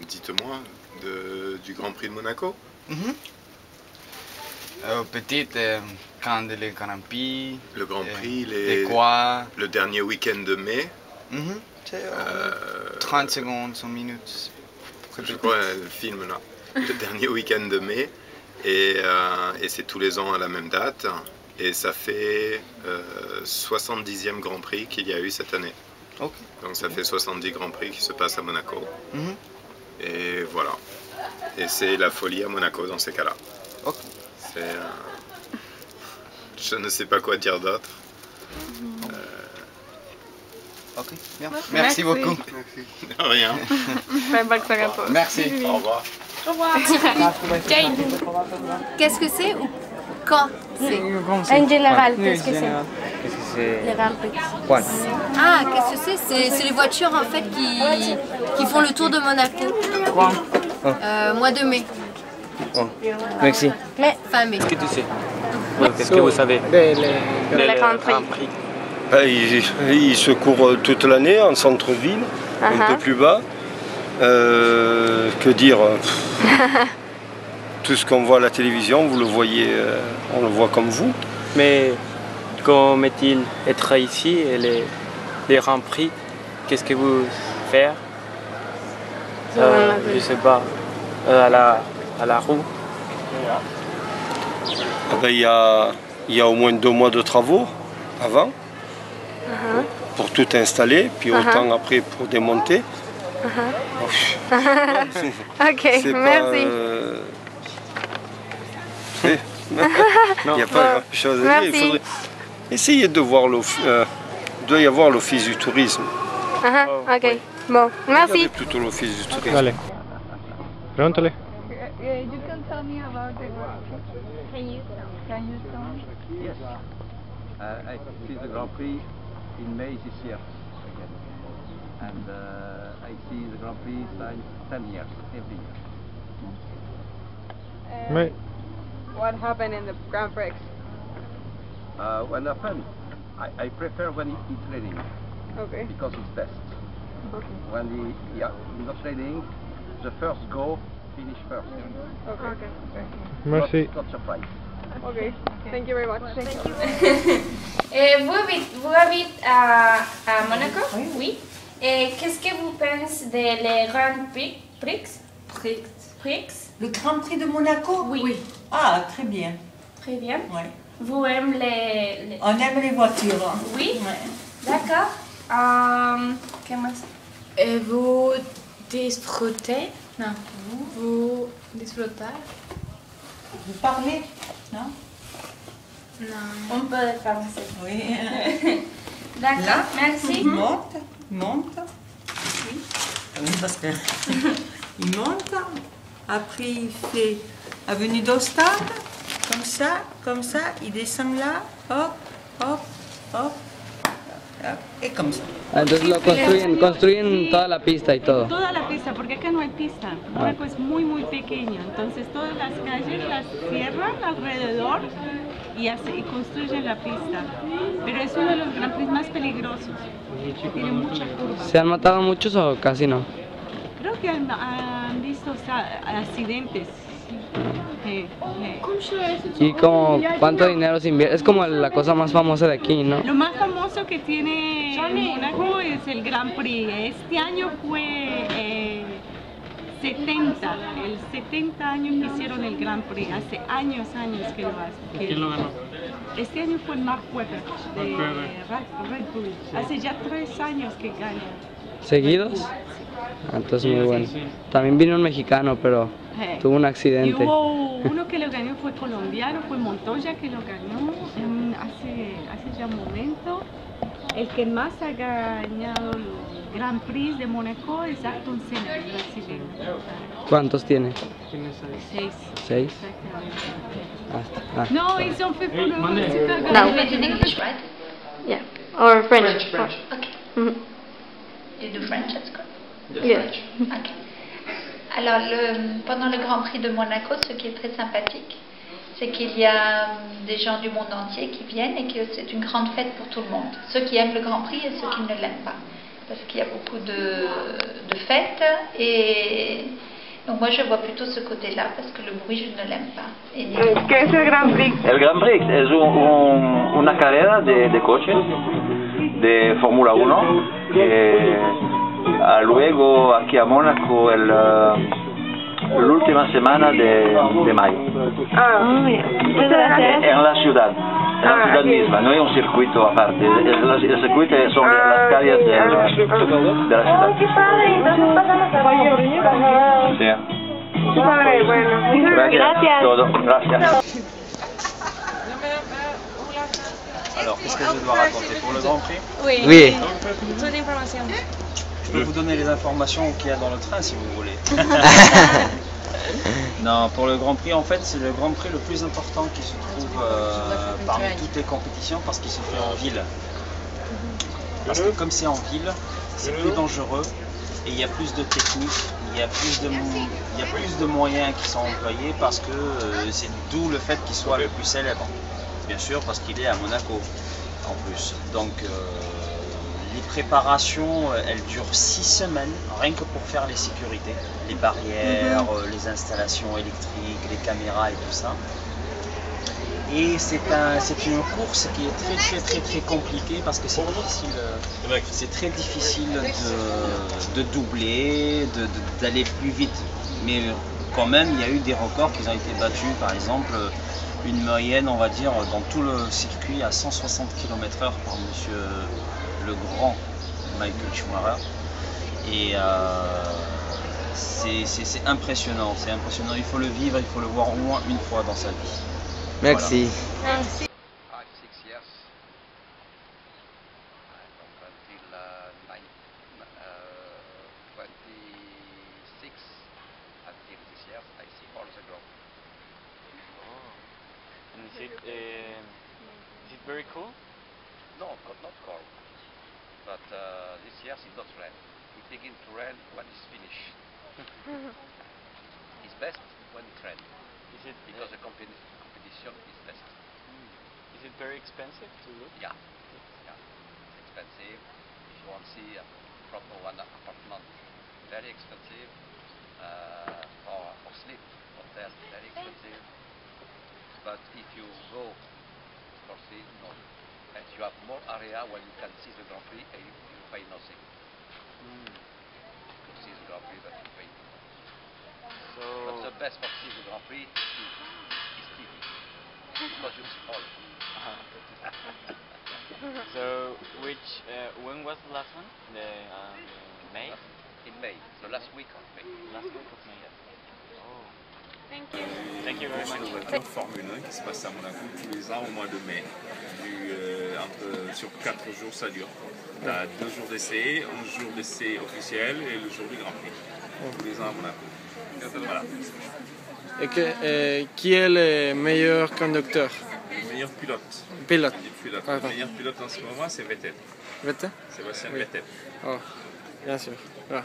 dites-moi du Grand Prix de Monaco. Petite, quand le Grand Prix. Le Grand Prix, quoi? Le dernier week-end de mai. 30 secondes, 1 minute. Je crois le film là. Le dernier week-end de mai. Et c'est tous les ans à la même date. Et ça fait 70e Grand Prix qu'il y a eu cette année. Okay. Donc ça fait 70 Grands Prix qui se passent à Monaco. Et voilà. Et c'est la folie à Monaco dans ces cas-là. Okay. Je ne sais pas quoi dire d'autre. Ok, bien. Merci beaucoup. Merci. De rien. Merci. Au revoir. Au revoir. Jane, qu'est-ce que c'est ou quand c'est? En général, qu'est-ce que c'est? Les Grands Prix. Ah, qu'est-ce que c'est? C'est les voitures en fait qui font le tour de Monaco. Mois de mai. Merci. Fin mai. Qu'est-ce que tu sais? Qu'est-ce que vous savez? Les Grands Prix. Il se court toute l'année en centre-ville, un peu plus bas. Que dire? Tout ce qu'on voit à la télévision, vous le voyez, on le voit comme vous. Mais comment est-il être ici et les Grands Prix? Qu'est-ce que vous faites? Je sais pas, à la roue. Il y a au moins 2 mois de travaux avant pour tout installer, puis autant après pour démonter. Ok, merci. Il n'y a pas grand-chose à dire. Il faudrait essayer de voir il doit y avoir l'office du tourisme. Ok, bon, merci. Plutôt l'office du tourisme. Allez, pronto? You can tell me about the Grand Prix. Can you tell me? Yes. I see the Grand Prix in May this year again. And I see the Grand Prix since 10 years, every year. What happened in the Grand Prix? When happened, I prefer when it's raining. Okay. Because it's best. Okay. When it's not raining, the first go finish first. Okay. Merci. Not surprise. Okay. Thank you very much. Thank you. Vous habitez à Monaco? Oui. Et qu'est-ce que vous pensez des Grands Prix? Le Grand Prix de Monaco? Oui. Ah, très bien. Très bien. Ouais. Vous aimez les... On aime les voitures. Oui. Ouais. D'accord. Qu'est-ce que Et vous disfrutez? Non. Vous disfrutez? Vous parlez? Non? Non. Un peu de français. Oui. D'accord, Là, merci. Il monte. Oui, parce que il monte. Après, il fait avenue d'Ostade. Comme ça. Il descend là. Hop. Et comme ça. Entonces lo construyen toda la pista y todo. Toda la pista, porque acá no hay pista. Mónaco es muy pequeño, entonces todas las calles las cierran alrededor y construyen la pista. Pero es uno de los Grand Prix más peligrosos. Tiene muchas curvas. ¿Se han matado muchos o casi no? Creo que han visto accidentes. ¿Y como cuánto dinero se invierte? Es como la cosa más famosa de aquí, ¿no? Lo más famoso que tiene Mónaco es el Grand Prix. Este año fue 70 años que hicieron el Grand Prix. Hace años que lo hacen. ¿Quién lo ganó? Este año fue Mark Webber de Red Bull. Hace ya 3 años que gana. ¿Seguidos? Entonces muy bueno. También vino un mexicano, pero tuvo un accidente. Y hubo uno que lo ganó, fue colombiano, fue Montoya que lo ganó hace ya un momento. El que más ha ganado el Grand Prix de Monaco es Ayrton Senna, el brasileño. ¿Cuántos tiene? 6. 6? No, ils ont fait pour le... No. In English, right? Yeah. Or French. French. Okay. You do French at school? Yes. Okay. Alors, pendant le Grand Prix de Monaco, ce qui est très sympathique, c'est qu'il y a des gens du monde entier qui viennent et que c'est une grande fête pour tout le monde. Ceux qui aiment le Grand Prix et ceux qui ne l'aiment pas. parce qu'il y a beaucoup de fêtes. Et donc moi je vois plutôt ce côté-là, parce que le bruit je ne l'aime pas. ¿Qué es el Grand Prix? El Grand Prix es una carrera de coches de Fórmula 1 que luego aquí a Mónaco l'última semana de mayo. En la ciudad misma, no es un circuito aparte, el circuito son las calles de la ciudad. Sí. Gracias. Todo. Gracias. Alors, qu'est-ce que je dois raconter pour le Grand Prix? Oui. Toute l'information. Je peux vous donner les informations qu'il y a dans le train si vous voulez. Non, pour le Grand Prix, en fait, c'est le Grand Prix le plus important qui se trouve parmi toutes les compétitions parce qu'il se fait en ville. Parce que comme c'est en ville, c'est plus dangereux et il y a plus de techniques, il y a plus de moyens qui sont employés parce que c'est d'où le fait qu'il soit le plus célèbre. Bien sûr, parce qu'il est à Monaco en plus. Donc les préparations, elles durent 6 semaines, rien que pour faire les sécurités, les barrières, les installations électriques, les caméras et tout ça. Et c'est une course qui est très compliquée parce que c'est très difficile de doubler, d'aller plus vite. Mais quand même, il y a eu des records qui ont été battus, par exemple, une moyenne, on va dire, dans tout le circuit à 160 km/h par monsieur le grand Michael Schumacher. Et c'est impressionnant, il faut le vivre, il faut le voir au moins une fois dans sa vie. Merci. Voilà. Merci. Is it very cool? No, not cold. But this year it's not rain. It begins to rain when it's finished. It's best when it's rain. Is it because the competition is best. Is it very expensive to look? Yeah. It's expensive. If you want to see a proper one apartment, very expensive. For sleep, hotel, very expensive. But if you go for see, no. And you have more area where you can see the Grand Prix and you pay nothing. To see the Grand Prix that you pay. But the best for see the Grand Prix is TV. Because you see all. So, when was the last one? May? In May, the last week of May. Last week of May. Oh. Thank you very much. C'est une Formule 1 qui se passe à Monaco tous les ans au mois de mai. Sur 4 jours ça dure. Tu as 2 jours d'essai, 11 jours d'essai officiel et le jour du Grand Prix. Tous les ans à Monaco. Voilà. Et qui est le meilleur conducteur? Le meilleur pilote. Le meilleur pilote en ce moment c'est Vettel. Vettel? Sébastien oui. Vettel. Oh, bien sûr. Voilà.